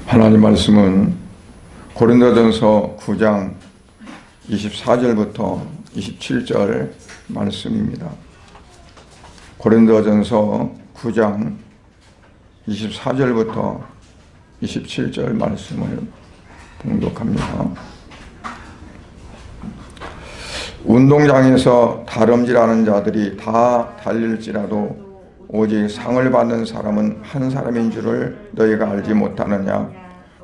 하나님 말씀은 고린도전서 9장 24절부터 27절 말씀입니다. 고린도전서 9장 24절부터 27절 말씀을 봉독합니다. 운동장에서 다름질하는 자들이 다 달릴지라도 오직 상을 받는 사람은 한 사람인 줄을 너희가 알지 못하느냐.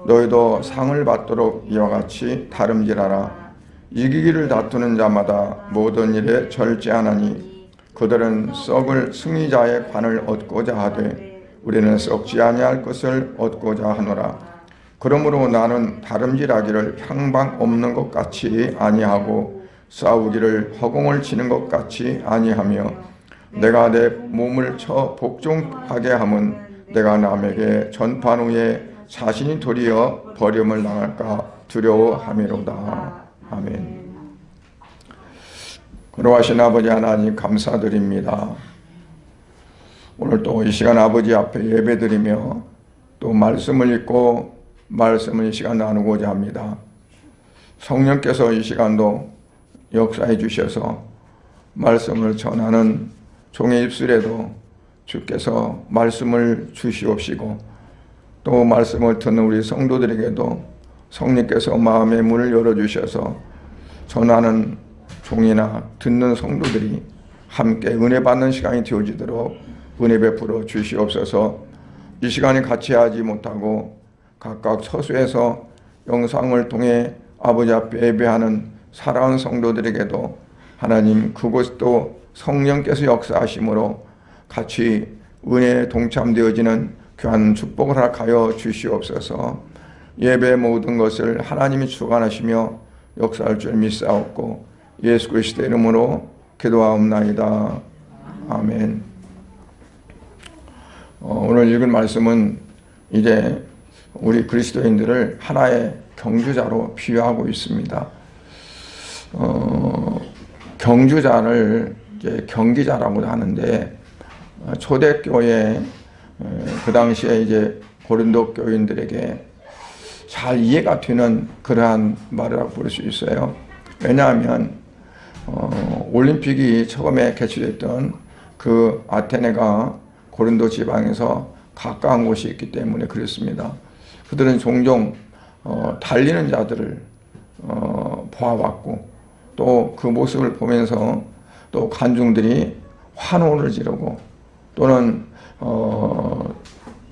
너희도 상을 받도록 이와 같이 다름질하라. 이기기를 다투는 자마다 모든 일에 절제하나니 그들은 썩을 승리자의 관을 얻고자 하되 우리는 썩지 아니할 것을 얻고자 하노라. 그러므로 나는 다름질하기를 향방 없는 것 같이 아니하고 싸우기를 허공을 치는 것 같이 아니하며 내가 내 몸을 쳐 복종하게 함은 내가 남에게 전판 후에 자신이 도리어 버림을 당할까 두려워함이로다. 아멘. 걸어가신 아버지 하나님 감사드립니다. 오늘 또 이 시간 아버지 앞에 예배드리며 또 말씀을 읽고 말씀을 이 시간 나누고자 합니다. 성령께서 이 시간도 역사해 주셔서 말씀을 전하는 종의 입술에도 주께서 말씀을 주시옵시고 또 말씀을 듣는 우리 성도들에게도 성령께서 마음의 문을 열어주셔서 전하는 종이나 듣는 성도들이 함께 은혜 받는 시간이 되어지도록 은혜 베풀어 주시옵소서. 이 시간에 같이 하지 못하고 각각 처소에서 영상을 통해 아버지 앞에 예배하는 사랑하는 성도들에게도 하나님 그곳도 성령께서 역사하심으로 같이 은혜에 동참되어지는 귀한 축복을 허락하여 주시옵소서. 예배의 모든 것을 하나님이 주관하시며 역사할 줄 믿사옵고 예수 그리스도의 이름으로 기도하옵나이다. 아멘. 오늘 읽을 말씀은 이제 우리 그리스도인들을 하나의 경주자로 비유하고 있습니다. 경주자를 이제 경기자라고 하는데 초대교회 그 당시에 이제 고린도 교인들에게 잘 이해가 되는 그러한 말이라고 볼 수 있어요. 왜냐하면 올림픽이 처음에 개최됐던 그 아테네가 고린도 지방에서 가까운 곳이 있기 때문에 그렇습니다. 그들은 종종 달리는 자들을 보아왔고 또 그 모습을 보면서 또 관중들이 환호를 지르고 또는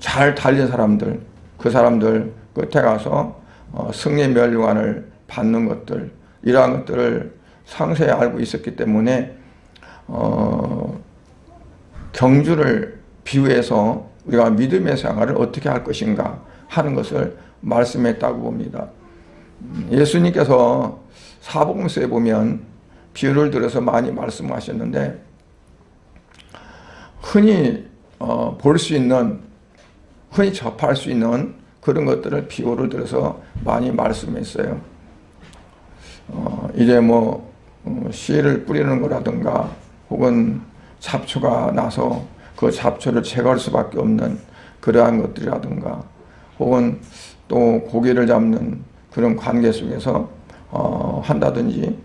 잘 달린 사람들 그 사람들 끝에 가서 승리 멸류관을 받는 것들 이러한 것들을 상세히 알고 있었기 때문에 경주를 비유해서 우리가 믿음의 생활을 어떻게 할 것인가 하는 것을 말씀했다고 봅니다. 예수님께서 사복음서에 보면 비유를 들어서 많이 말씀하셨는데 흔히 볼 수 있는 흔히 접할 수 있는 그런 것들을 비유를 들어서 많이 말씀했어요. 이제 뭐 씨를 뿌리는 거라든가 혹은 잡초가 나서 그 잡초를 제거할 수밖에 없는 그러한 것들이라든가 혹은 또 고기를 잡는 그런 관계 속에서 한다든지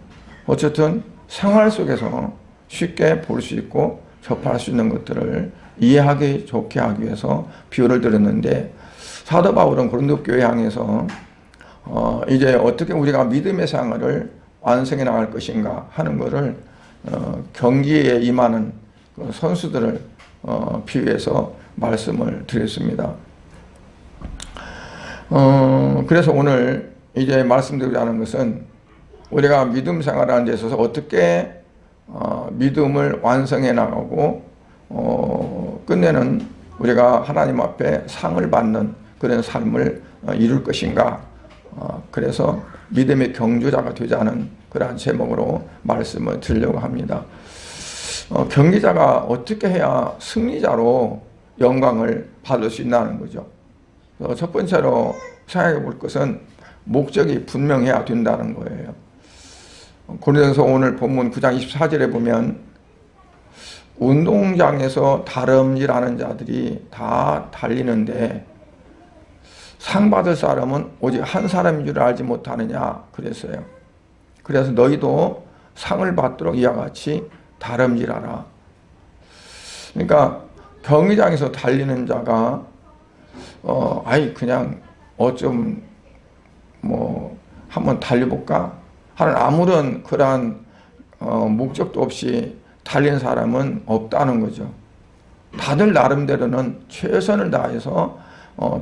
어쨌든 생활 속에서 쉽게 볼 수 있고 접할 수 있는 것들을 이해하기 좋게 하기 위해서 비유를 들었는데 사도 바울은 고린도 교회 향해서 이제 어떻게 우리가 믿음의 생활을 완성해 나갈 것인가 하는 것을 경기에 임하는 그 선수들을 비유해서 말씀을 드렸습니다. 그래서 오늘 이제 말씀드리려 하는 것은 우리가 믿음 생활하는 데 있어서 어떻게 믿음을 완성해 나가고 끝내는 우리가 하나님 앞에 상을 받는 그런 삶을 이룰 것인가. 그래서 믿음의 경주자가 되자는 그러한 제목으로 말씀을 드리려고 합니다. 경기자가 어떻게 해야 승리자로 영광을 받을 수 있나는 거죠. 첫 번째로 생각해 볼 것은 목적이 분명해야 된다는 거예요. 고린도전서 오늘 본문 9장 24절에 보면 운동장에서 다름질하는 자들이 다 달리는데 상 받을 사람은 오직 한 사람인 줄 알지 못하느냐 그랬어요. 그래서 너희도 상을 받도록 이와 같이 다름질하라. 그러니까 경기장에서 달리는 자가 그냥 한번 달려볼까 하는 아무런 그러한 목적도 없이 달린 사람은 없다는 거죠. 다들 나름대로는 최선을 다해서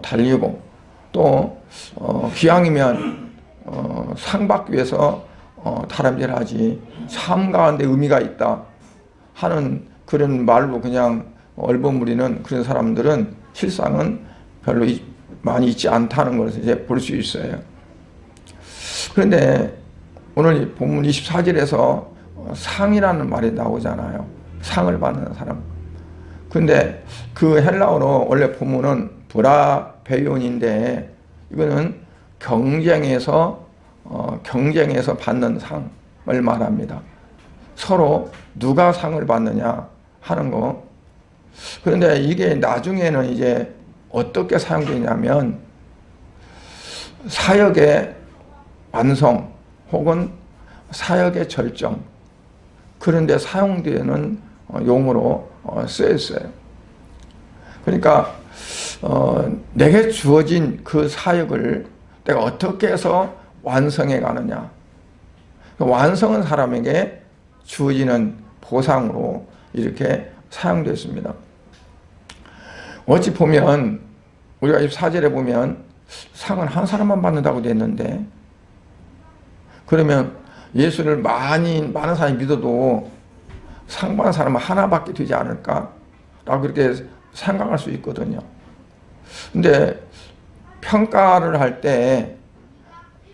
달리고 또 기왕이면 상 받기 위해서 다름질하지 삶 가운데 의미가 있다 하는 그런 말로 그냥 얼버무리는 그런 사람들은 실상은 별로 많이 있지 않다는 것을 이제 볼 수 있어요. 그런데 오늘 본문 24절에서 상이라는 말이 나오잖아요. 상을 받는 사람. 근데 그 헬라어로 원래 본문은 브라베온인데 이거는 경쟁에서 받는 상을 말합니다. 서로 누가 상을 받느냐 하는 거. 그런데 이게 나중에는 이제 어떻게 사용되냐면 사역의 완성 혹은 사역의 절정 그런 데 사용되는 용어로 쓰였어요. 그러니까 내게 주어진 그 사역을 내가 어떻게 해서 완성해 가느냐. 완성은 사람에게 주어지는 보상으로 이렇게 사용됐습니다. 어찌 보면 우리가 24절에 보면 상은 한 사람만 받는다고 됐는데 그러면 예수를 많은 사람이 믿어도 상 받는 사람은 하나밖에 되지 않을까? 라고 그렇게 생각할 수 있거든요. 근데 평가를 할 때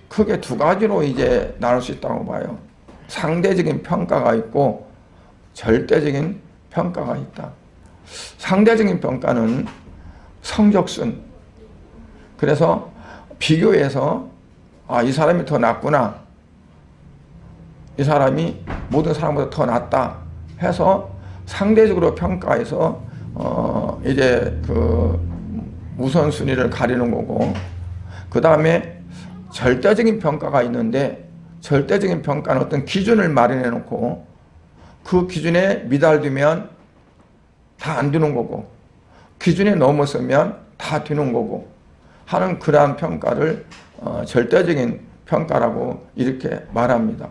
크게 두 가지로 이제 나눌 수 있다고 봐요. 상대적인 평가가 있고 절대적인 평가가 있다. 상대적인 평가는 성적순. 그래서 비교해서 이 사람이 더 낫구나. 이 사람이 모든 사람보다 더 낫다 해서 상대적으로 평가해서 이제 그 우선순위를 가리는 거고 그 다음에 절대적인 평가가 있는데 절대적인 평가는 어떤 기준을 마련해 놓고 그 기준에 미달되면 다 안 되는 거고 기준에 넘어서면 다 되는 거고 하는 그러한 평가를 절대적인 평가라고 이렇게 말합니다.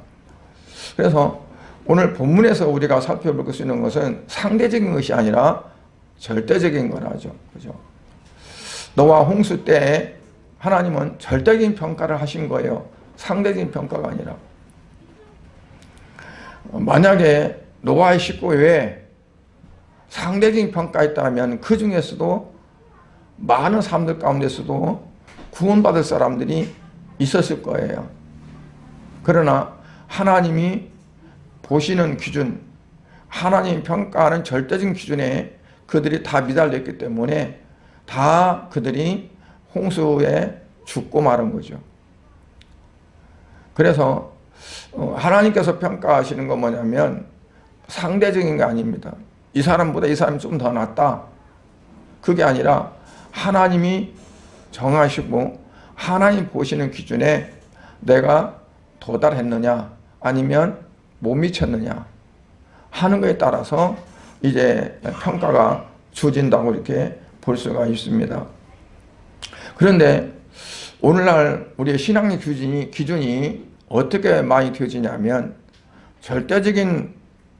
그래서 오늘 본문에서 우리가 살펴볼 수 있는 것은 상대적인 것이 아니라 절대적인 거라죠. 그죠? 노아 홍수 때 하나님은 절대적인 평가를 하신 거예요. 상대적인 평가가 아니라. 만약에 노아의 식구 외에 상대적인 평가했다면 그 중에서도 많은 사람들 가운데서도 구원받을 사람들이 있었을 거예요. 그러나 하나님이 보시는 기준, 하나님 평가하는 절대적인 기준에 그들이 다 미달렸기 때문에 다 그들이 홍수에 죽고 마른 거죠. 그래서 하나님께서 평가하시는 건 뭐냐면 상대적인 게 아닙니다. 이 사람보다 이 사람이 좀 더 낫다. 그게 아니라 하나님이 정하시고 하나님 보시는 기준에 내가 도달했느냐 아니면 못 미쳤느냐 하는 것에 따라서 이제 평가가 주어진다고 이렇게 볼 수가 있습니다. 그런데 오늘날 우리의 신앙의 기준이 어떻게 많이 되어지냐면 절대적인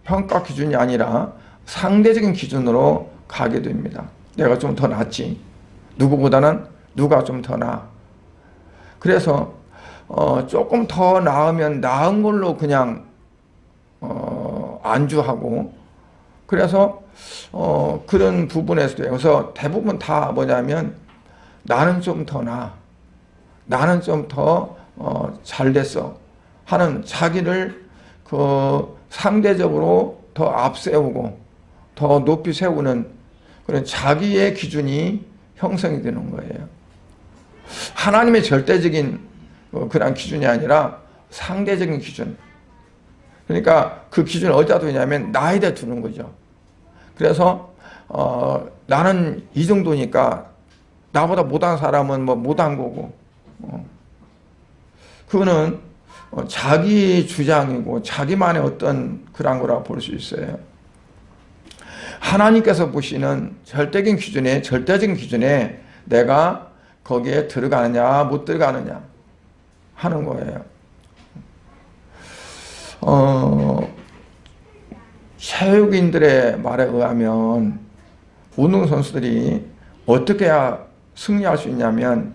평가 기준이 아니라 상대적인 기준으로 가게 됩니다. 내가 좀 더 낫지. 누구보다는 누가 좀 더 나아. 그래서 조금 더 나으면 나은 걸로 그냥 안주하고 그래서 그런 부분에서도 그래서 대부분 다 뭐냐면 나는 좀 더 나아. 나는 좀 더 잘 됐어 하는 자기를 그 상대적으로 더 앞세우고 더 높이 세우는 그런 자기의 기준이 형성이 되는 거예요. 하나님의 절대적인 그런 기준이 아니라 상대적인 기준. 그러니까 그 기준을 어디다 두냐면 나에다 두는 거죠. 그래서 나는 이 정도니까 나보다 못한 사람은 뭐 못한 거고, 그거는 자기 주장이고 자기만의 어떤 그런 거라고 볼 수 있어요. 하나님께서 보시는 절대적인 기준에 내가 거기에 들어가느냐 못 들어가느냐 하는 거예요. 체육인들의 말에 의하면 운동선수들이 어떻게 해야 승리할 수 있냐면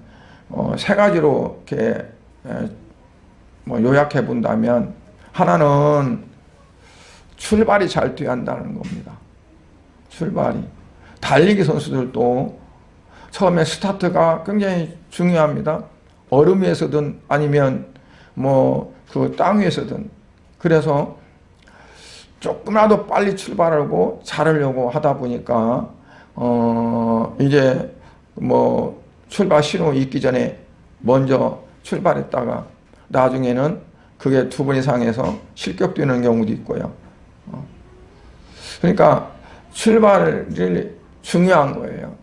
세 가지로 이렇게 뭐 요약해 본다면, 하나는 출발이 잘 돼야 한다는 겁니다. 출발이. 달리기 선수들도 처음에 스타트가 굉장히 중요합니다. 얼음 위에서든 아니면 뭐 그 땅 위에서든. 그래서 조금이라도 빨리 출발하고 잘하려고 하다 보니까 이제 뭐 출발 신호 있기 전에 먼저 출발했다가 나중에는 그게 2번 이상해서 실격되는 경우도 있고요. 그러니까 출발이 중요한 거예요.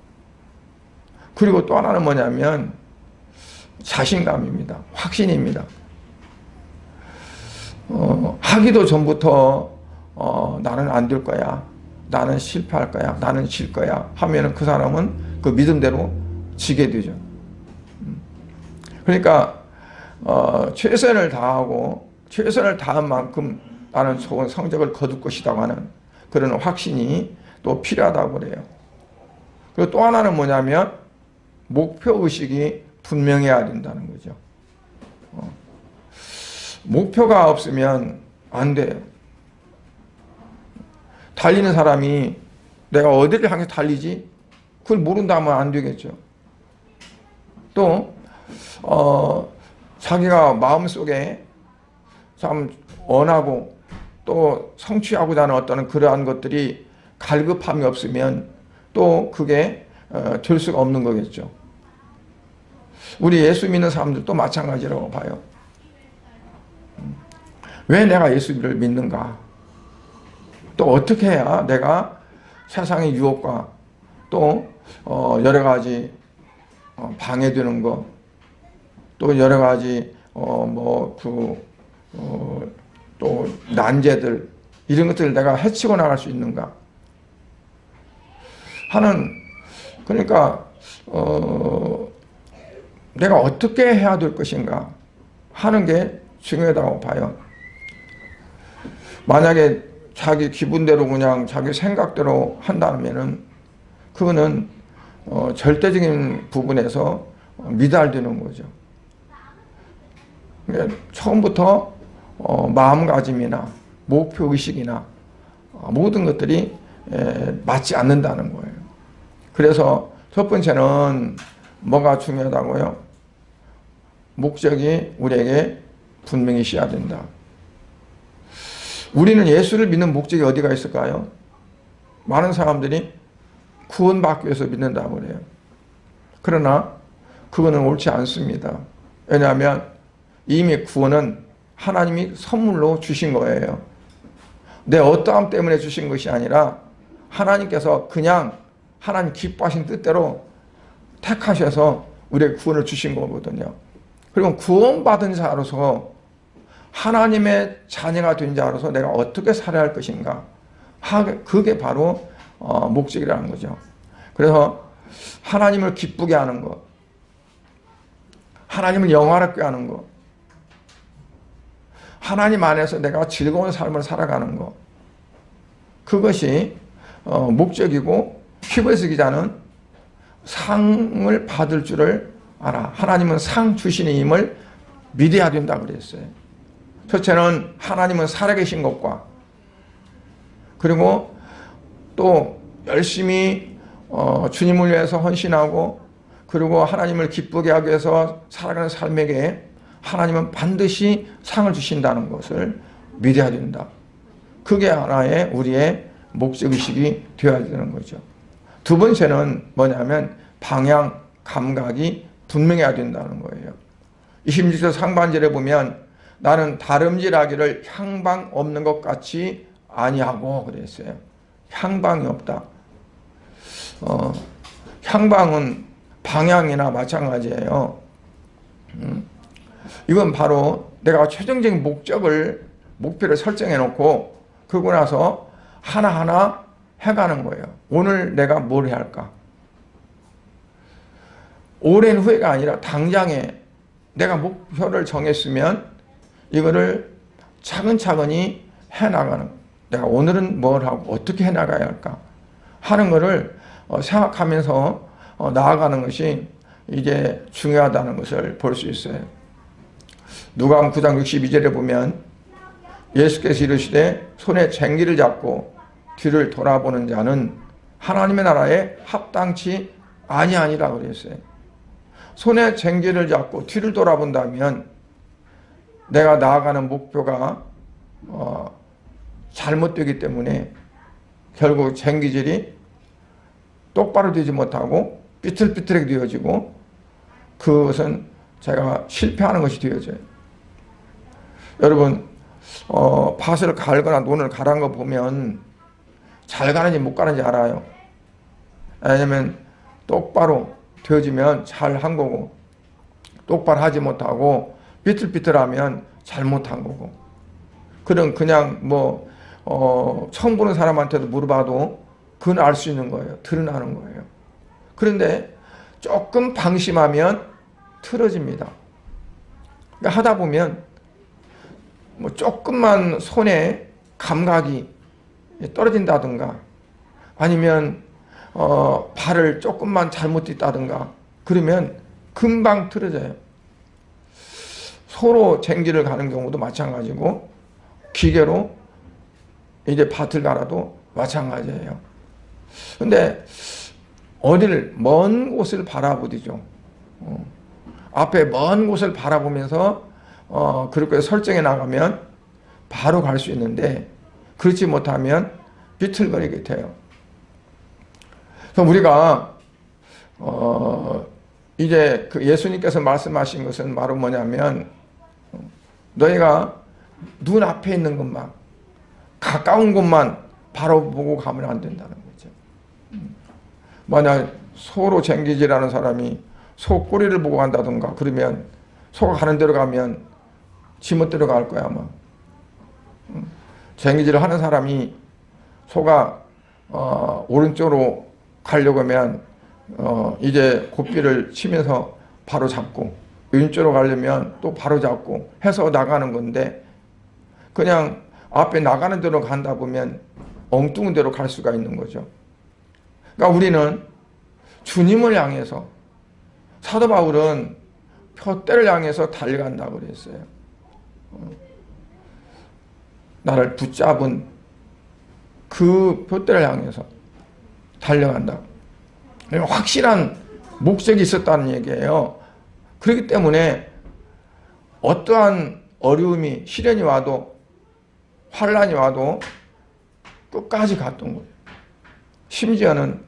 그리고 또 하나는 뭐냐면 자신감입니다. 확신입니다. 하기도 전부터 나는 안 될 거야, 나는 실패할 거야, 나는 질 거야 하면은 그 사람은 그 믿음대로 지게 되죠. 그러니까 최선을 다하고 최선을 다한 만큼 나는 좋은 성적을 거둘 것이라고 하는 그런 확신이 또 필요하다고 그래요. 그리고 또 하나는 뭐냐면 목표의식이 분명해야 된다는 거죠. 목표가 없으면 안 돼요. 달리는 사람이 내가 어디를 향해 달리지? 그걸 모른다면 안 되겠죠. 또 자기가 마음속에 참 원하고 또 성취하고자 하는 어떤 그러한 것들이 갈급함이 없으면 또 그게 될 수가 없는 거겠죠. 우리 예수 믿는 사람들도 마찬가지라고 봐요. 왜 내가 예수를 믿는가? 또 어떻게 해야 내가 세상의 유혹과 또 여러 가지 방해되는 거, 또 여러 가지 또 난제들, 이런 것들을 내가 해치고 나갈 수 있는가 하는, 그러니까 내가 어떻게 해야 될 것인가 하는 게 중요하다고 봐요. 만약에 자기 기분대로 그냥 자기 생각대로 한다면은 그거는 절대적인 부분에서 미달되는 거죠. 그러니까 처음부터 마음가짐이나 목표의식이나 모든 것들이 맞지 않는다는 거예요. 그래서 첫 번째는 뭐가 중요하다고요? 목적이 우리에게 분명히 있어야 된다. 우리는 예수를 믿는 목적이 어디가 있을까요? 많은 사람들이 구원받기 위해서 믿는다고 그래요. 그러나 그거는 옳지 않습니다. 왜냐하면 이미 구원은 하나님이 선물로 주신 거예요. 내 어떠함 때문에 주신 것이 아니라 하나님께서 그냥 하나님 기뻐하신 뜻대로 택하셔서 우리에게 구원을 주신 거거든요. 그리고 구원받은 자로서 하나님의 자녀가 된 자로서 내가 어떻게 살아야 할 것인가, 그게 바로 목적이라는 거죠. 그래서 하나님을 기쁘게 하는 것, 하나님을 영화롭게 하는 것, 하나님 안에서 내가 즐거운 삶을 살아가는 것, 그것이 목적이고, 히브리서 기자는 상을 받을 줄을 알아. 하나님은 상 주시님을 믿어야 된다 그랬어요. 첫째는 하나님은 살아계신 것과, 그리고 또 열심히 주님을 위해서 헌신하고, 그리고 하나님을 기쁘게 하기 위해서 살아가는 삶에게 하나님은 반드시 상을 주신다는 것을 믿어야 된다. 그게 하나의 우리의 목적의식이 되어야 되는 거죠. 두 번째는 뭐냐면 방향, 감각이 분명해야 된다는 거예요. 26절 상반절에 보면 나는 다름질하기를 향방 없는 것 같이 아니하고 그랬어요. 향방이 없다. 향방은 방향이나 마찬가지예요. 이건 바로 내가 최종적인 목표를 설정해 놓고 그러고 나서 하나하나 해가는 거예요. 오늘 내가 뭘 해야 할까? 오랜 후회가 아니라 당장에 내가 목표를 정했으면 이거를 차근차근히 해나가는 거예요. 내가 오늘은 뭘 하고 어떻게 해나가야 할까 하는 거를 생각하면서 나아가는 것이 이게 중요하다는 것을 볼 수 있어요. 누가복음 9장 62절에 보면 예수께서 이르시되 손에 쟁기를 잡고 뒤를 돌아보는 자는 하나님의 나라에 합당치 아니하니라 그랬어요. 손에 쟁기를 잡고 뒤를 돌아본다면 내가 나아가는 목표가 잘못되기 때문에 결국 쟁기질이 똑바로 되지 못하고 삐뚤삐뚤하게 되어지고 그것은 제가 실패하는 것이 되어져요. 여러분 밭을 갈거나 논을 갈은 거 보면 잘 가는지 못 가는지 알아요. 왜냐면 똑바로 되어지면 잘 한 거고 똑바로 하지 못하고 삐뚤삐뚤하면 잘못한 거고 그냥 처음 보는 사람한테도 물어봐도 그건 알 수 있는 거예요. 드러나는 거예요. 그런데 조금 방심하면 틀어집니다. 그러니까 하다 보면 조금만 손에 감각이 떨어진다든가 아니면 발을 조금만 잘못 딛다든가 그러면 금방 틀어져요. 소로 쟁기를 가는 경우도 마찬가지고 기계로 이제 밭을 갈아도 마찬가지예요. 근데 어디를 먼 곳을 바라보죠. 앞에 먼 곳을 바라보면서 그렇게 설정해 나가면 바로 갈 수 있는데 그렇지 못하면 비틀거리게 돼요. 그래서 우리가 이제 그 예수님께서 말씀하신 것은 바로 뭐냐면 너희가 눈앞에 있는 것만 가까운 곳만 바로 보고 가면 안 된다는 거죠. 만약 소로 쟁기질하는 사람이 소 꼬리를 보고 간다든가 그러면 소가 가는 대로 가면 지멋대로 갈 거야 아마. 쟁기질을 하는 사람이 소가 오른쪽으로 가려고 하면 이제 고삐를 치면서 바로 잡고 왼쪽으로 가려면 또 바로 잡고 해서 나가는 건데 그냥 앞에 나가는 대로 간다 보면 엉뚱한 대로 갈 수가 있는 거죠. 그러니까 우리는 주님을 향해서 사도 바울은 표대를 향해서 달려간다고 그랬어요. 나를 붙잡은 그 표대를 향해서 달려간다. 확실한 목적이 있었다는 얘기예요. 그렇기 때문에 어떠한 어려움이 시련이 와도 환란이 와도 끝까지 갔던 거예요. 심지어는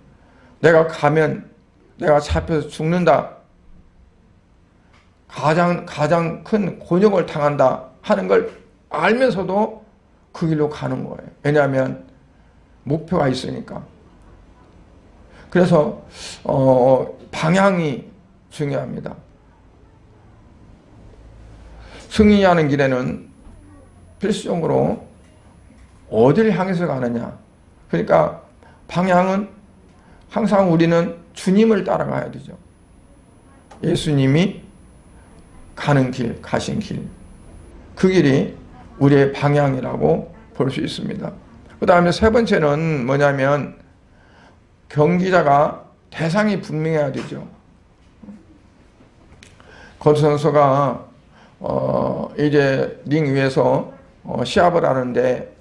내가 가면 내가 잡혀서 죽는다. 가장 큰 곤욕을 당한다 하는 걸 알면서도 그 길로 가는 거예요. 왜냐하면 목표가 있으니까. 그래서 방향이 중요합니다. 승리하는 길에는 필수적으로 어디를 향해서 가느냐. 그러니까 방향은 항상 우리는 주님을 따라가야 되죠. 예수님이 가는 길, 가신 길. 그 길이 우리의 방향이라고 볼 수 있습니다. 그 다음에 세 번째는 뭐냐면 경기자가 대상이 분명해야 되죠. 골프 선수가 이제 링 위에서 시합을 하는데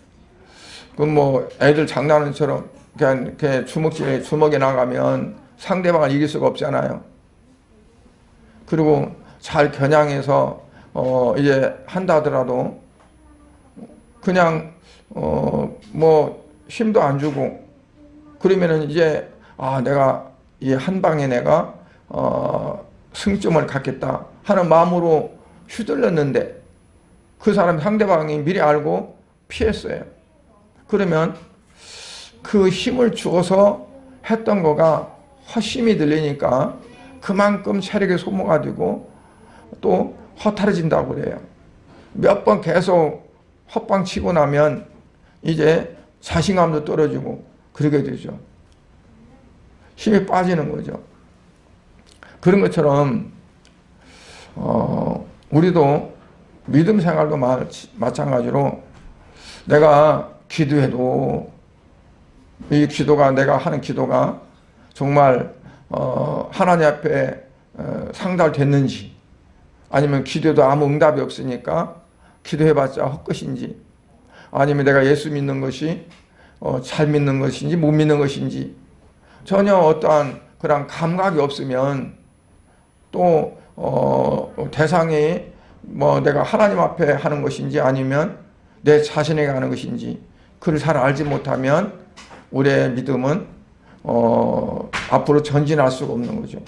그 애들 장난하는 처럼 그냥 주먹에 나가면 상대방을 이길 수가 없잖아요. 그리고 잘 겨냥해서 이제 한다 하더라도 그냥 힘도 안 주고 그러면은 이제 내가 이 한 방에 내가 승점을 갖겠다 하는 마음으로 휘둘렀는데 그 사람 상대방이 미리 알고 피했어요. 그러면 그 힘을 주어서 했던 거가 헛심이 들리니까 그만큼 체력이 소모가 되고 또 허탈해진다고 그래요. 몇 번 계속 헛방 치고 나면 이제 자신감도 떨어지고 그러게 되죠. 힘이 빠지는 거죠. 그런 것처럼 우리도 믿음 생활도 마찬가지로 내가 기도해도 이 기도가 내가 하는 기도가 정말 하나님 앞에 상달됐는지 아니면 기도도 아무 응답이 없으니까 기도해봤자 헛것인지 아니면 내가 예수 믿는 것이 잘 믿는 것인지 못 믿는 것인지 전혀 어떠한 그런 감각이 없으면 또 대상이 뭐 내가 하나님 앞에 하는 것인지 아니면 내 자신에게 하는 것인지 그를 잘 알지 못하면 우리의 믿음은 앞으로 전진할 수가 없는 거죠.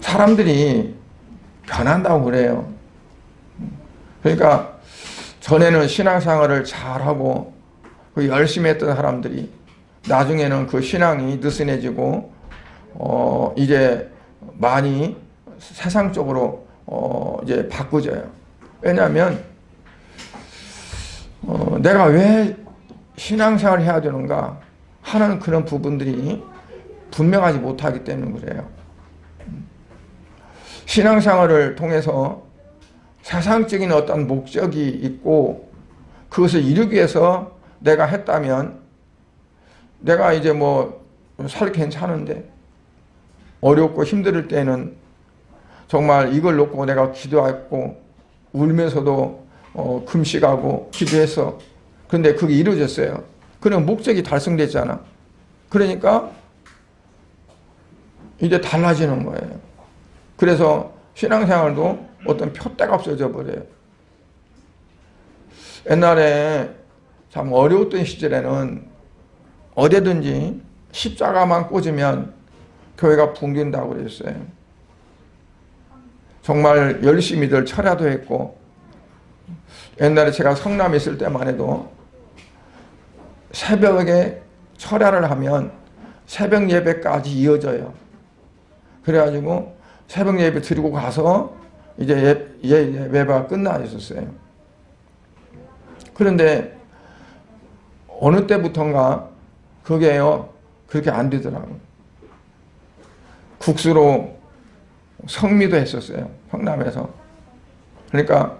사람들이 변한다고 그래요. 그러니까 전에는 신앙생활을 잘하고 열심히 했던 사람들이 나중에는 그 신앙이 느슨해지고 이제 많이 세상적으로 이제 바꾸져요. 왜냐하면 내가 왜 신앙생활을 해야 되는가 하는 그런 부분들이 분명하지 못하기 때문에 그래요. 신앙생활을 통해서 세상적인 어떤 목적이 있고 그것을 이루기 위해서 내가 했다면 내가 이제 뭐 살 괜찮은데 어렵고 힘들 때는 정말 이걸 놓고 내가 기도했고 울면서도 금식하고 기도해서 근데 그게 이루어졌어요. 그럼 목적이 달성됐잖아. 그러니까 이제 달라지는 거예요. 그래서 신앙생활도 어떤 표대가 없어져 버려요. 옛날에 참 어려웠던 시절에는 어디든지 십자가만 꽂으면 교회가 붕괴된다고 그랬어요. 정말 열심히들 철야도 했고 옛날에 제가 성남에 있을 때만 해도 새벽에 철야를 하면 새벽 예배까지 이어져요. 그래가지고 새벽 예배 드리고 가서 이제 예배가 끝나 있었어요. 그런데 어느 때부턴가 그게요 그렇게 안 되더라고요. 국수로 성미도 했었어요. 성남에서. 그러니까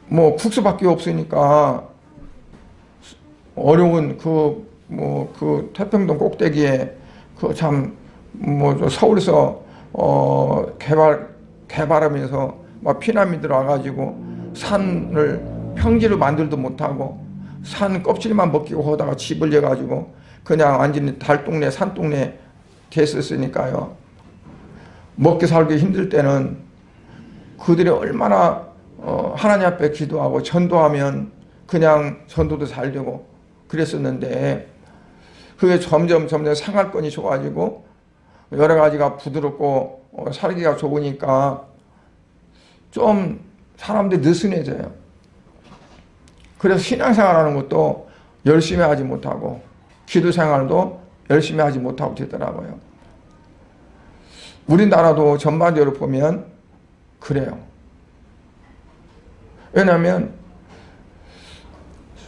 뭐 국수밖에 없으니까 어려운 그 태평동 꼭대기에 그 참 뭐 서울에서 개발하면서 막 피난민들 와가지고 산을 평지로 만들도 못하고 산 껍질만 벗기고 하다가 집을 내가지고 그냥 완전히 달동네 산동네 됐었으니까요. 먹기 살기 힘들 때는 그들이 얼마나 하나님 앞에 기도하고 전도하면 그냥 전도도 잘 되고 그랬었는데 그게 점점 생활권이 좋아지고 여러 가지가 부드럽고 살기가 좋으니까 좀 사람들이 느슨해져요. 그래서 신앙생활하는 것도 열심히 하지 못하고 기도생활도 열심히 하지 못하고 되더라고요. 우리나라도 전반적으로 보면 그래요. 왜냐하면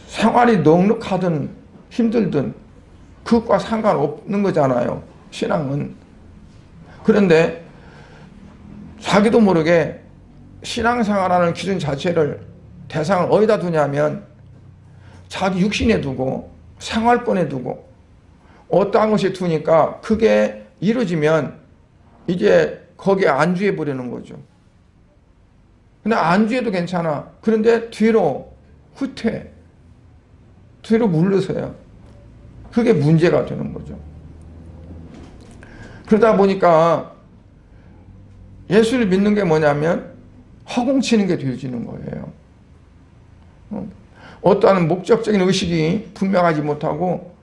생활이 넉넉하든 힘들든 그것과 상관없는 거잖아요. 신앙은. 그런데 자기도 모르게 신앙생활하는 기준 자체를 대상을 어디다 두냐면 자기 육신에 두고 생활권에 두고 어떠한 것에 두니까 그게 이루어지면 이제 거기에 안주해 버리는 거죠. 근데 안주해도 괜찮아. 그런데 뒤로 후퇴, 뒤로 물러서요. 그게 문제가 되는 거죠. 그러다 보니까 예수를 믿는 게 뭐냐면 허공치는 게 되어지는 거예요. 어떠한 목적적인 의식이 분명하지 못하고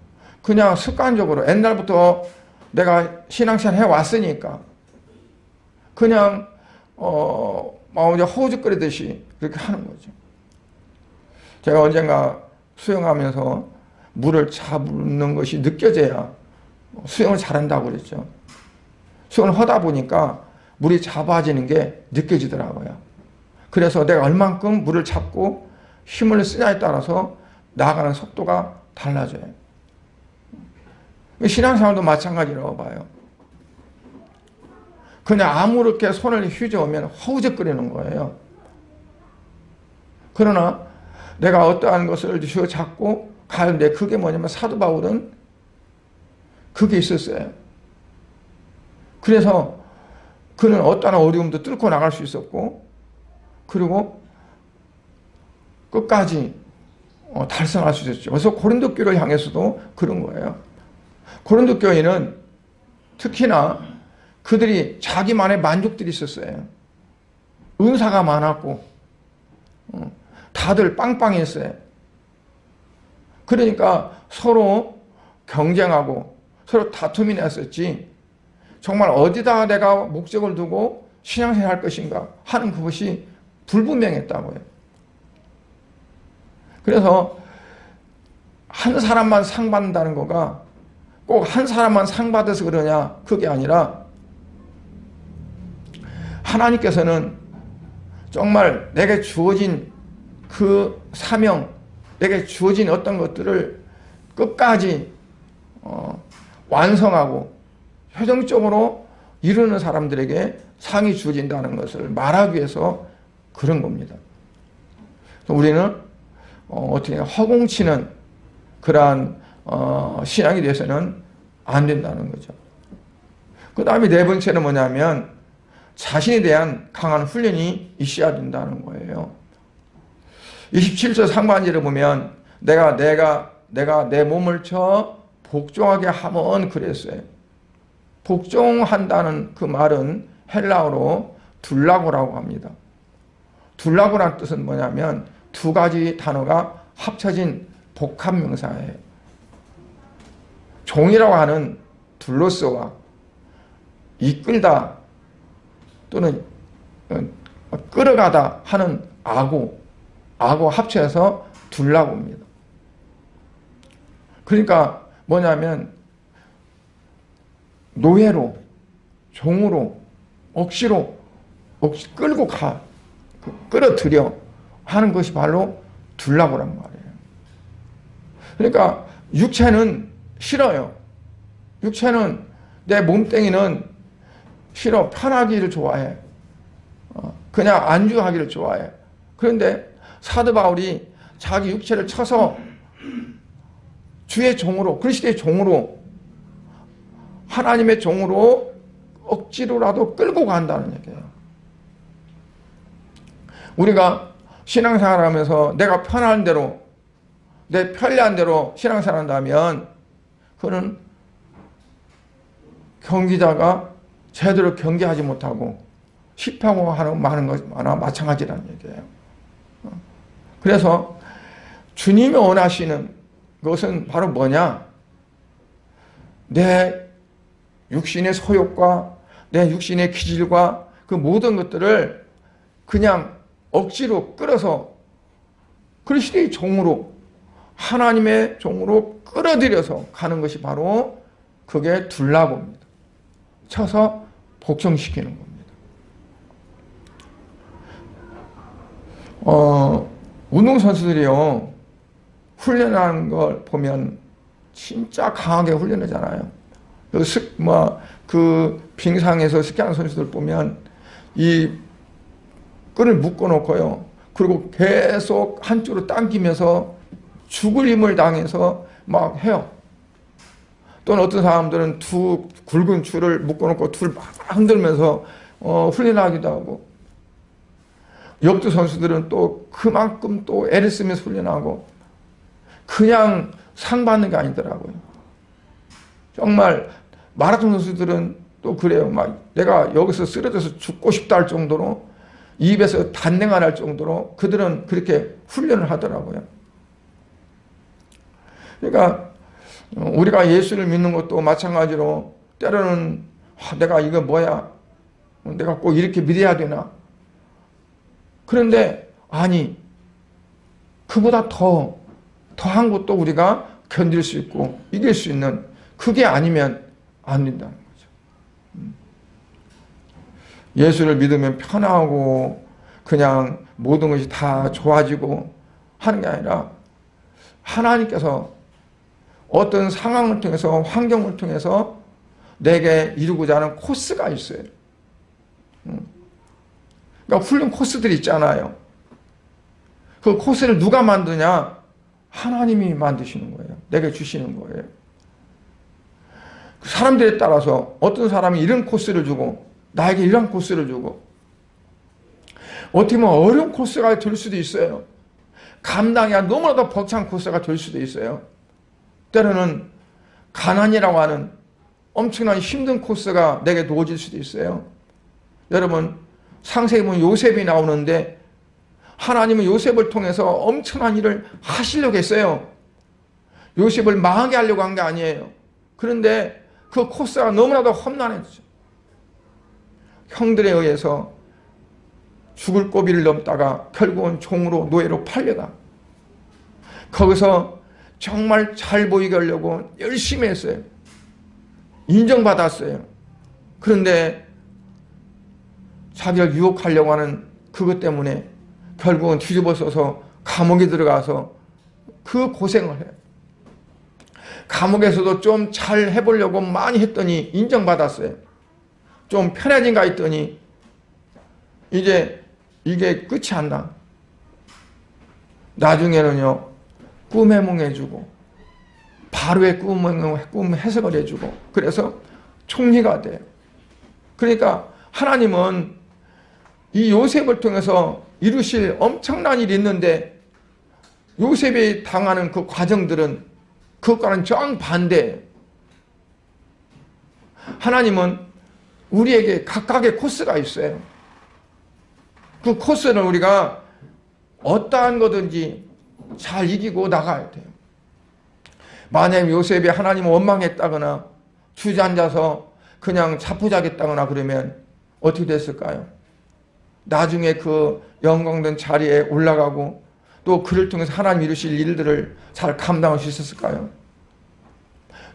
그냥 습관적으로 옛날부터 내가 신앙생활 해왔으니까 그냥 허우적거리듯이 그렇게 하는 거죠. 제가 언젠가 수영하면서 물을 잡는 것이 느껴져야 수영을 잘한다고 그랬죠. 수영을 하다 보니까 물이 잡아지는 게 느껴지더라고요. 그래서 내가 얼만큼 물을 잡고 힘을 쓰냐에 따라서 나아가는 속도가 달라져요. 신앙생활도 마찬가지라고 봐요. 그냥 아무렇게 손을 휘저으면 허우적거리는 거예요. 그러나 내가 어떠한 것을 쥐어잡고 가는데 그게 뭐냐면 사도 바울은 그게 있었어요. 그래서 그는 어떠한 어려움도 뚫고 나갈 수 있었고 그리고 끝까지 달성할 수 있었죠. 그래서 고린도 교회를 향해서도 그런 거예요. 고린도 교회는 특히나 그들이 자기만의 만족들이 있었어요. 은사가 많았고 다들 빵빵했어요. 그러니까 서로 경쟁하고 서로 다툼이 났었지 정말 어디다 내가 목적을 두고 신앙생활 할 것인가 하는 그것이 불분명했다고요. 그래서 한 사람만 상 받는다는 거가 꼭 한 사람만 상 받아서 그러냐 그게 아니라 하나님께서는 정말 내게 주어진 그 사명, 내게 주어진 어떤 것들을 끝까지 완성하고 최종적으로 이루는 사람들에게 상이 주어진다는 것을 말하기 위해서 그런 겁니다. 우리는 어떻게 허공치는 그러한 신앙이 돼서는 안 된다는 거죠. 그 다음에 네 번째는 뭐냐면 자신에 대한 강한 훈련이 있어야 된다는 거예요. 27절 상반절을 보면 내가 내 몸을 쳐 복종하게 하면 그랬어요. 복종한다는 그 말은 헬라어로 둘라고라고 합니다. 둘라고란 뜻은 뭐냐면 두 가지 단어가 합쳐진 복합명사예요. 종이라고 하는 둘로서와 이끌다 또는 끌어가다 하는 아고 합쳐서 둘라고입니다. 그러니까 뭐냐면 노예로 종으로 억지로 끌고 끌어들여 하는 것이 바로 둘라고란 말이에요. 그러니까 육체는 싫어요. 육체는 내 몸뚱이는 싫어. 편하기를 좋아해. 그냥 안주하기를 좋아해. 그런데 사도 바울이 자기 육체를 쳐서 주의 종으로 그리스도의 종으로 하나님의 종으로 억지로라도 끌고 간다는 얘기예요. 우리가 신앙생활하면서 내가 편한 대로 내 편리한 대로 신앙생활한다면 그는 경기자가 제대로 경기하지 못하고 실패하고 하는 많은 것나 마찬가지라는 얘기예요. 그래서 주님이 원하시는 것은 바로 뭐냐? 내 육신의 소욕과 내 육신의 기질과 그 모든 것들을 그냥 억지로 끌어서 그리스도의 종으로 하나님의 종으로 끌어들여서 가는 것이 바로 그게 둘라고입니다. 쳐서 복종시키는 겁니다. 운동선수들이요 훈련하는 걸 보면 진짜 강하게 훈련하잖아요. 그 빙상에서 스키하는 선수들 보면 이 끈을 묶어놓고요. 그리고 계속 한쪽으로 당기면서 죽을 힘을 당해서 막 해요. 또는 어떤 사람들은 두 굵은 줄을 묶어놓고 둘 막 흔들면서 훈련하기도 하고 역도 선수들은 또 그만큼 또 애를 쓰면서 훈련하고 그냥 상 받는 게 아니더라고요. 정말 마라톤 선수들은 또 그래요. 막 내가 여기서 쓰러져서 죽고 싶다 할 정도로 입에서 단내가 날 정도로 그들은 그렇게 훈련을 하더라고요. 그러니까 우리가 예수를 믿는 것도 마찬가지로 때로는 내가 이거 뭐야? 내가 꼭 이렇게 믿어야 되나? 그런데 아니 그보다 더한 것도 우리가 견딜 수 있고 이길 수 있는, 그게 아니면 안 된다는 거죠. 예수를 믿으면 편하고 그냥 모든 것이 다 좋아지고 하는 게 아니라 하나님께서 어떤 상황을 통해서, 환경을 통해서 내게 이루고자 하는 코스가 있어요. 그러니까 훌륭 코스들이 있잖아요. 그 코스를 누가 만드냐? 하나님이 만드시는 거예요. 내게 주시는 거예요. 사람들에 따라서 어떤 사람이 이런 코스를 주고 나에게 이런 코스를 주고, 어떻게 보면 어려운 코스가 될 수도 있어요. 감당이 너무나도 벅찬 코스가 될 수도 있어요. 때로는 가난이라고 하는 엄청난 힘든 코스가 내게 놓아질 수도 있어요. 여러분, 창세기 보면 요셉이 나오는데 하나님은 요셉을 통해서 엄청난 일을 하시려고 했어요. 요셉을 망하게 하려고 한 게 아니에요. 그런데 그 코스가 너무나도 험난했죠. 형들에 의해서 죽을 고비를 넘다가 결국은 종으로, 노예로 팔려가. 거기서 정말 잘 보이게 하려고 열심히 했어요. 인정받았어요. 그런데 자기를 유혹하려고 하는 그것 때문에 결국은 뒤집어서서 감옥에 들어가서 그 고생을 해요. 감옥에서도 좀 잘 해보려고 많이 했더니 인정받았어요. 좀 편해진가 했더니 이제 이게 끝이 안 나. 나중에는요, 꿈 해몽해주고 바로의 꿈 해석을 해주고, 그래서 총리가 돼요. 그러니까 하나님은 이 요셉을 통해서 이루실 엄청난 일이 있는데 요셉이 당하는 그 과정들은 그것과는 정반대예요. 하나님은 우리에게 각각의 코스가 있어요. 그 코스를 우리가 어떠한 거든지 잘 이기고 나가야 돼요. 만약 요셉이 하나님을 원망했다거나 주저앉아서 그냥 자포자기했다거나 그러면 어떻게 됐을까요? 나중에 그 영광된 자리에 올라가고 또 그를 통해서 하나님 이루실 일들을 잘 감당할 수 있었을까요?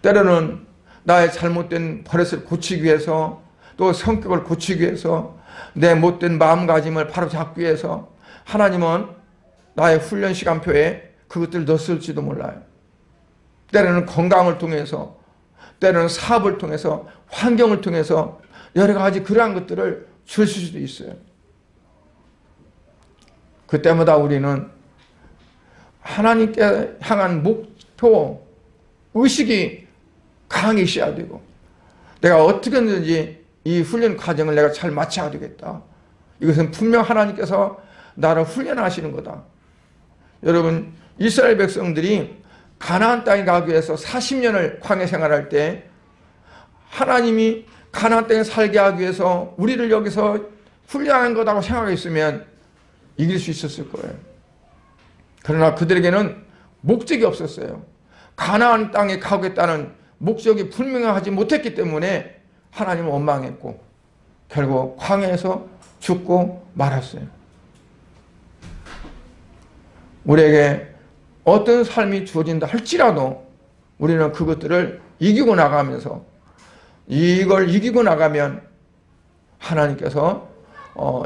때로는 나의 잘못된 버릇을 고치기 위해서, 또 성격을 고치기 위해서, 내 못된 마음가짐을 바로 잡기 위해서 하나님은 나의 훈련 시간표에 그것들을 넣었을지도 몰라요. 때로는 건강을 통해서, 때로는 사업을 통해서, 환경을 통해서 여러 가지 그러한 것들을 주실 수도 있어요. 그때마다 우리는 하나님께 향한 목표, 의식이 강하게 있어야 되고, 내가 어떻게든지 이 훈련 과정을 내가 잘 마쳐야 되겠다. 이것은 분명 하나님께서 나를 훈련하시는 거다. 여러분, 이스라엘 백성들이 가나안 땅에 가기 위해서 40년을 광야 생활할 때 하나님이 가나안 땅에 살게 하기 위해서 우리를 여기서 훈련하는 거다고 생각했으면 이길 수 있었을 거예요. 그러나 그들에게는 목적이 없었어요. 가나안 땅에 가겠다는 목적이 분명하지 못했기 때문에 하나님은 원망했고 결국 광야에서 죽고 말았어요. 우리에게 어떤 삶이 주어진다 할지라도 우리는 그것들을 이기고 나가면서, 이걸 이기고 나가면 하나님께서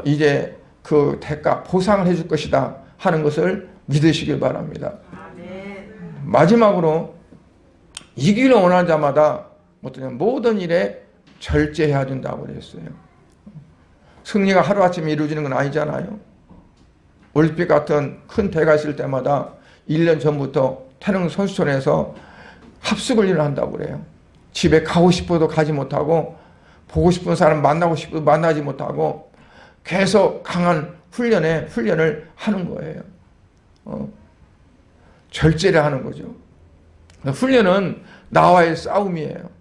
이제 그 대가 보상을 해줄 것이다 하는 것을 믿으시길 바랍니다. 마지막으로 이기를 원하는 자마다 모든 일에 절제해야 된다고 그랬어요. 승리가 하루아침에 이루어지는 건 아니잖아요. 올림픽 같은 큰 대회가 있을 때마다 1년 전부터 태릉 선수촌에서 합숙을 한다고 그래요. 집에 가고 싶어도 가지 못하고, 보고 싶은 사람 만나고 싶어도 만나지 못하고 계속 강한 훈련을 하는 거예요. 절제를 하는 거죠. 훈련은 나와의 싸움이에요.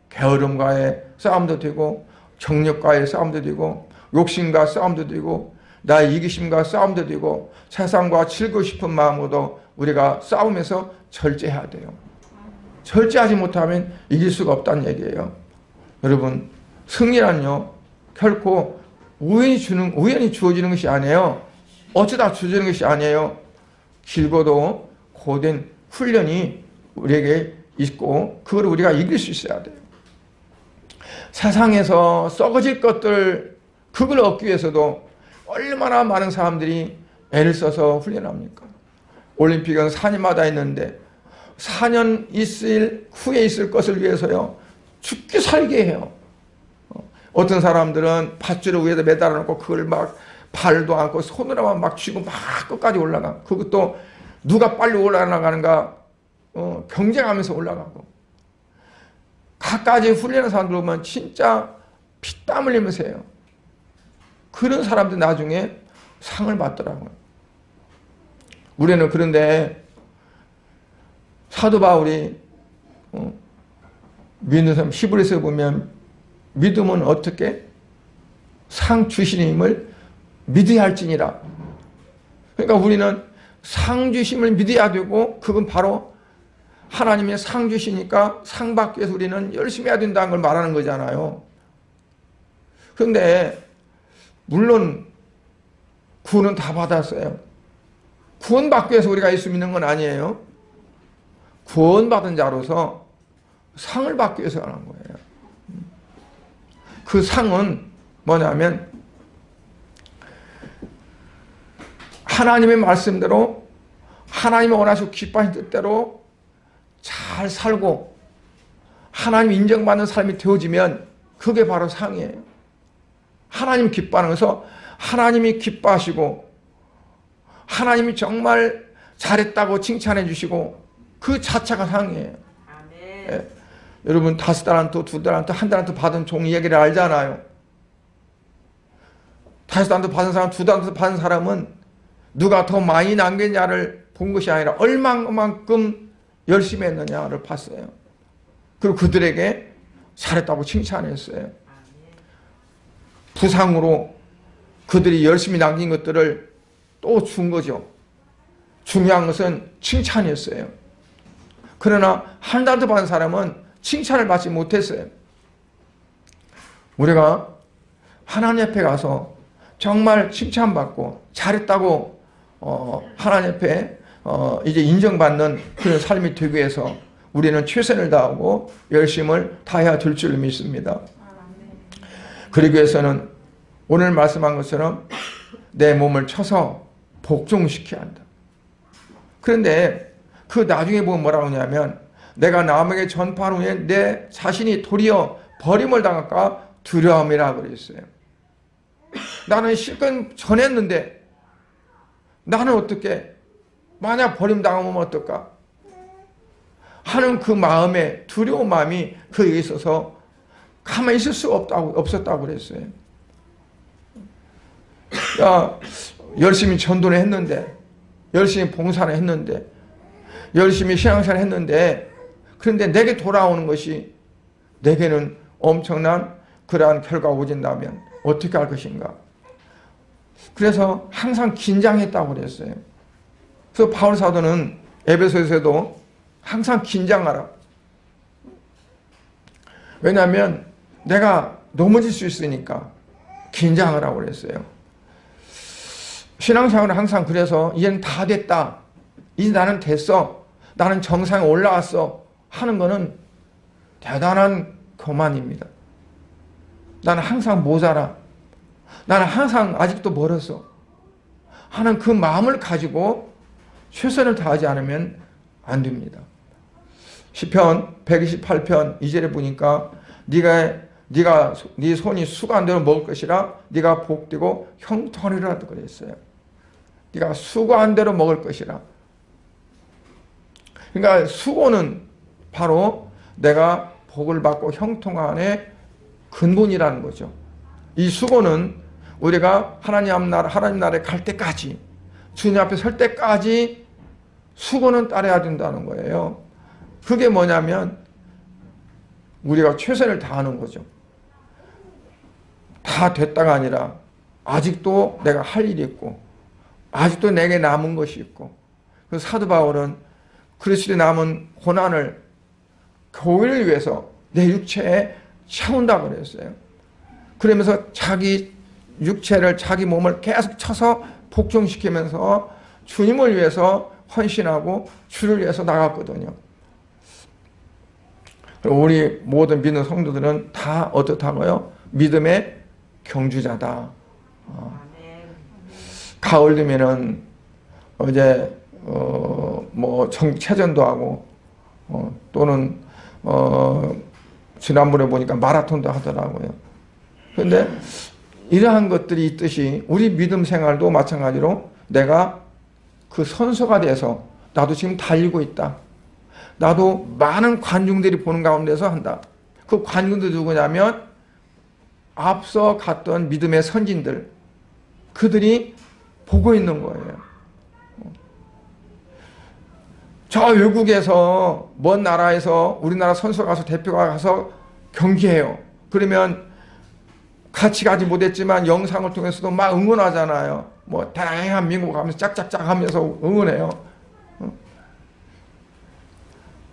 게으름과의 싸움도 되고, 정력과의 싸움도 되고, 욕심과 싸움도 되고, 나의 이기심과 싸움도 되고, 세상과 즐기고 싶은 마음으로도 우리가 싸움에서 절제해야 돼요. 절제하지 못하면 이길 수가 없다는 얘기예요. 여러분, 승리란요 결코 우연히 주어지는 것이 아니에요. 어쩌다 주어지는 것이 아니에요. 길고도 고된 훈련이 우리에게 있고 그걸 우리가 이길 수 있어야 돼요. 세상에서 썩어질 것들 그걸 얻기 위해서도 얼마나 많은 사람들이 애를 써서 훈련합니까? 올림픽은 4년마다 있는데 4년 후에 있을 것을 위해서요 죽기 살게 해요. 어떤 사람들은 밧줄을 위에다 매달아 놓고 그걸 막 발도 않고 손으로만 막 쥐고 막 끝까지 올라가. 그것도 누가 빨리 올라가는가 경쟁하면서 올라가고. 갖가지 훈련한 사람들 보면 진짜 피땀 흘리면서 해요. 그런 사람들 나중에 상을 받더라고요. 우리는 그런데 사도 바울이 믿는 사람 히브리서에 보면 믿음은 어떻게 상 주시님을 믿어야 할지니라. 그러니까 우리는 상 주심을 믿어야 되고 그건 바로 하나님의 상 주시니까 상 받기 위해서 우리는 열심히 해야 된다는 걸 말하는 거잖아요. 그런데 물론 구원은 다 받았어요. 구원받기 위해서 우리가 예수 믿는 건 아니에요. 구원받은 자로서 상을 받기 위해서 하는 거예요. 그 상은 뭐냐면 하나님의 말씀대로 하나님이 원하시고 기뻐하신 뜻대로 잘 살고 하나님 인정받는 삶이 되어지면 그게 바로 상이에요. 하나님 기뻐하는 것은 하나님이 기뻐하시고 하나님이 정말 잘했다고 칭찬해 주시고 그 자체가 상이에요. 예. 여러분 5달란트, 2달란트, 1달란트 받은 종 얘기를 알잖아요. 5달란트 받은 사람, 2달란트 받은 사람은 누가 더 많이 남겼냐를 본 것이 아니라 얼마만큼 열심히 했느냐를 봤어요. 그리고 그들에게 잘했다고 칭찬했어요. 부상으로 그들이 열심히 남긴 것들을 또 준 거죠. 중요한 것은 칭찬이었어요. 그러나 1달란트 받은 사람은 칭찬을 받지 못했어요. 우리가 하나님 앞에 가서 정말 칭찬받고 잘했다고 하나님 앞에 이제 인정받는 그런 삶이 되기 위해서 우리는 최선을 다하고 열심을 다해야 될 줄 믿습니다. 그러기 위해서는 오늘 말씀한 것처럼 내 몸을 쳐서 복종시켜야 한다. 그런데 그 나중에 보면 뭐라고 하냐면 내가 남에게 전파한 후에 내 자신이 도리어 버림을 당할까 두려움이라 그랬어요. 나는 실컷 전했는데 나는 어떻게 만약 버림당하면 어떨까 하는 그 마음에 두려운 마음이 그에 있어서 가만히 있을 수가 없었다고 그랬어요. 야, 열심히 전도를 했는데 열심히 봉사를 했는데 열심히 신앙생활을 했는데 그런데 내게 돌아오는 것이 내게는 엄청난 그러한 결과가 오진다면 어떻게 할 것인가. 그래서 항상 긴장했다고 그랬어요. 그래서 바울 사도는 에베소에서도 항상 긴장하라. 왜냐하면 내가 넘어질 수 있으니까 긴장하라고 그랬어요. 신앙생활은 항상 그래서 이제는 다 됐다. 이제 나는 됐어. 나는 정상에 올라왔어. 하는 거는 대단한 교만입니다. 나는 항상 모자라. 나는 항상 아직도 멀었어. 하는 그 마음을 가지고 최선을 다하지 않으면 안 됩니다. 시편 128편 2절에 보니까 네 손이 수고한 대로 먹을 것이라 네가 복되고 형통하리라 그랬어요. 네가 수고한 대로 먹을 것이라. 그러니까 수고는 바로 내가 복을 받고 형통함의 근본이라는 거죠. 이 수고는 우리가 하나님 나라에 갈 때까지 주님 앞에 설 때까지 수고는 따라야 된다는 거예요. 그게 뭐냐면 우리가 최선을 다하는 거죠. 다 됐다가 아니라 아직도 내가 할 일이 있고 아직도 내게 남은 것이 있고 그래서 사도 바울은 그리스도의 남은 고난을 교회를 위해서 내 육체에 채운다고 그랬어요. 그러면서 자기 육체를 자기 몸을 계속 쳐서 복종시키면서 주님을 위해서 헌신하고 주를 위해서 나갔거든요. 우리 모든 믿는 성도들은 다 어떻다고요? 믿음의 경주자다. 가을 되면은 이제 뭐 체전도 하고 또는 지난번에 보니까 마라톤도 하더라고요. 그런데 이러한 것들이 있듯이 우리 믿음 생활도 마찬가지로 내가 그 선수가 돼서 나도 지금 달리고 있다. 나도 많은 관중들이 보는 가운데서 한다. 그 관중들이 누구냐면 앞서 갔던 믿음의 선진들, 그들이 보고 있는 거예요. 저 외국에서 먼 나라에서 우리나라 선수가 가서 대표가 가서 경기해요. 그러면 같이 가지 못했지만 영상을 통해서도 막 응원하잖아요. 뭐 다양한 민국 하면서 짝짝짝 하면서 응원해요.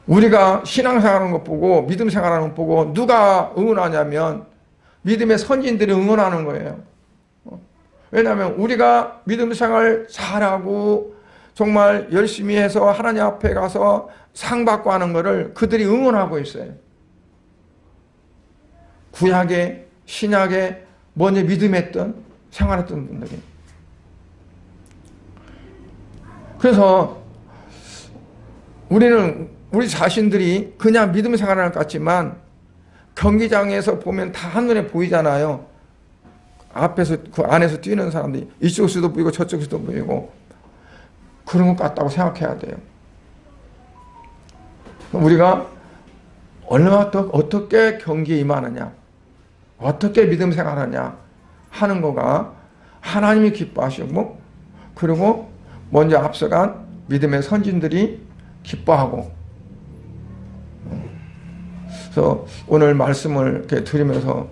우리가 신앙생활하는 것 보고 믿음 생활하는 것 보고 누가 응원하냐면 믿음의 선진들이 응원하는 거예요. 왜냐하면 우리가 믿음 생활 잘하고 정말 열심히 해서 하나님 앞에 가서 상 받고 하는 것을 그들이 응원하고 있어요. 구약에 신약에 먼저 믿음했던 생활했던 분들이. 그래서 우리는 우리 자신들이 그냥 믿음 생활하는 것 같지만 경기장에서 보면 다 한눈에 보이잖아요. 앞에서 그 안에서 뛰는 사람들이 이쪽에서도 보이고 저쪽에서도 보이고 그런 것 같다고 생각해야 돼요. 우리가 얼마나 어떻게 경기에 임하느냐, 어떻게 믿음 생활하냐 하는 거가 하나님이 기뻐하시고, 그리고 먼저 앞서간 믿음의 선진들이 기뻐하고. 그래서 오늘 말씀을 이렇게 들으면서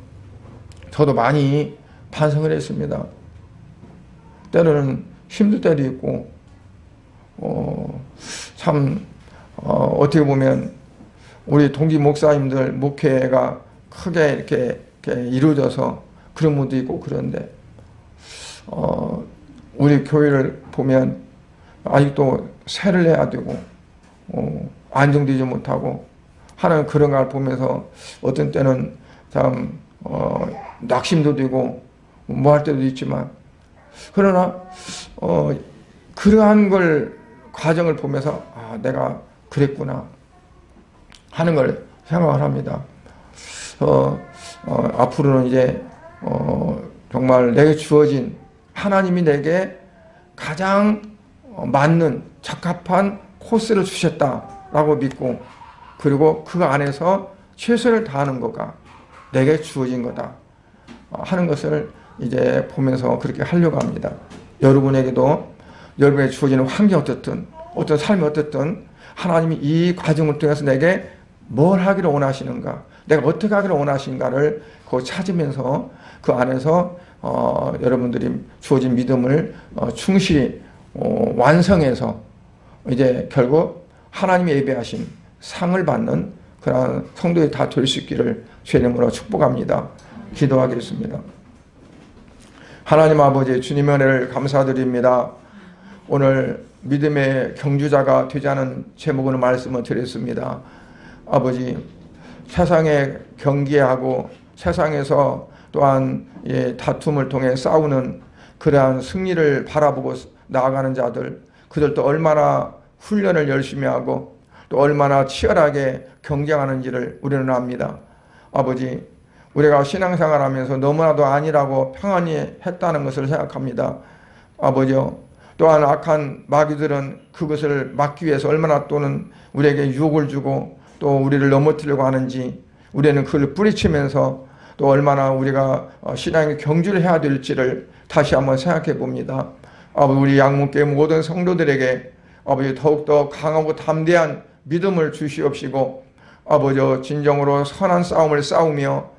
저도 많이 반성을 했습니다. 때로는 힘들 때도 있고, 어떻게 보면 우리 동기 목사님들 목회가 크게 이렇게 이루어져서 그런 분도 있고, 그런데 우리 교회를 보면 아직도 세를 내야 되고 안정되지 못하고 하는 그런 걸 보면서 어떤 때는 참 낙심도 되고 뭐 할 때도 있지만, 그러나 그러한 걸 과정을 보면서 내가 그랬구나 하는 걸 생각을 합니다. 앞으로는 이제 정말 내게 주어진 하나님이 내게 가장 맞는 적합한 코스를 주셨다라고 믿고, 그리고 그 안에서 최선을 다하는 거가 내게 주어진 거다 하는 것을 이제 보면서 그렇게 하려고 합니다. 여러분에게도 여러분에게 주어지는 환경이 어떻든 어떤 삶이 어떻든 하나님이 이 과정을 통해서 내게 뭘 하기를 원하시는가, 내가 어떻게 하기를 원하시는가를 그거 찾으면서 그 안에서 여러분들이 주어진 믿음을 충실히 완성해서 이제 결국 하나님이 예배하신 상을 받는 그런 성도들이 다 될 수 있기를 주의 이름으로 축복합니다. 기도하겠습니다. 하나님 아버지, 주님의 은혜를 감사드립니다. 오늘 믿음의 경주자가 되자는 제목으로 말씀을 드렸습니다. 아버지, 세상에 경계하고 세상에서 또한 다툼을 통해 싸우는 그러한 승리를 바라보고 나아가는 자들, 그들도 얼마나 훈련을 열심히 하고 또 얼마나 치열하게 경쟁하는지를 우리는 압니다. 아버지, 우리가 신앙생활하면서 너무나도 아니라고 평안히 했다는 것을 생각합니다. 아버지요, 또한 악한 마귀들은 그것을 막기 위해서 얼마나 또는 우리에게 유혹을 주고 또 우리를 넘어뜨리려고 하는지, 우리는 그걸 뿌리치면서 또 얼마나 우리가 신앙의 경주를 해야 될지를 다시 한번 생각해 봅니다. 아버지, 우리 양문교회 모든 성도들에게 아버지 더욱더 강하고 담대한 믿음을 주시옵시고, 아버지 진정으로 선한 싸움을 싸우며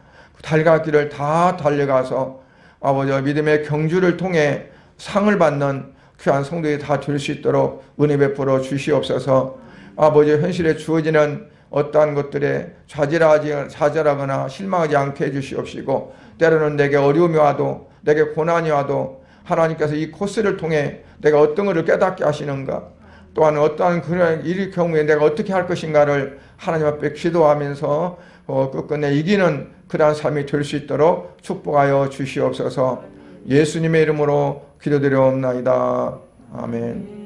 달걀길을 다 달려가서 아버지 믿음의 경주를 통해 상을 받는 귀한 성도들이 다 될 수 있도록 은혜 베풀어 주시옵소서. 아버지, 현실에 주어지는 어떠한 것들에 좌절하거나 실망하지 않게 해주시옵시고, 때로는 내게 어려움이 와도 내게 고난이 와도 하나님께서 이 코스를 통해 내가 어떤 것을 깨닫게 하시는가, 또한 어떠한 그런 일 경우에 내가 어떻게 할 것인가를 하나님 앞에 기도하면서 끝끝내 이기는 그러한 삶이 될 수 있도록 축복하여 주시옵소서. 예수님의 이름으로 기도드려옵나이다. 아멘.